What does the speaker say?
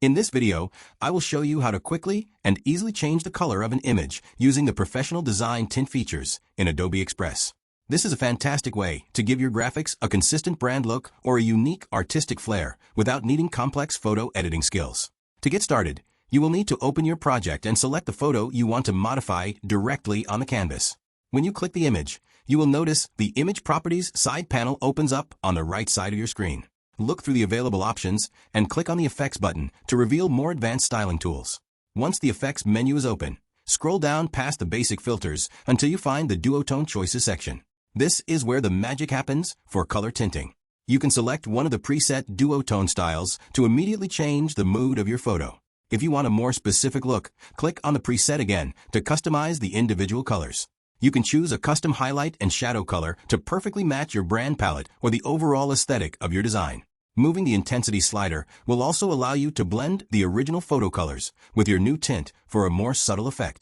In this video, I will show you how to quickly and easily change the color of an image using the professional design tint features in Adobe Express. This is a fantastic way to give your graphics a consistent brand look or a unique artistic flair without needing complex photo editing skills. To get started, you will need to open your project and select the photo you want to modify directly on the canvas. When you click the image, you will notice the Image Properties side panel opens up on the right side of your screen. Look through the available options and click on the Effects button to reveal more advanced styling tools. Once the Effects menu is open, scroll down past the basic filters until you find the Duotone Choices section. This is where the magic happens for color tinting. You can select one of the preset duotone styles to immediately change the mood of your photo. If you want a more specific look, click on the preset again to customize the individual colors. You can choose a custom highlight and shadow color to perfectly match your brand palette or the overall aesthetic of your design. Moving the intensity slider will also allow you to blend the original photo colors with your new tint for a more subtle effect.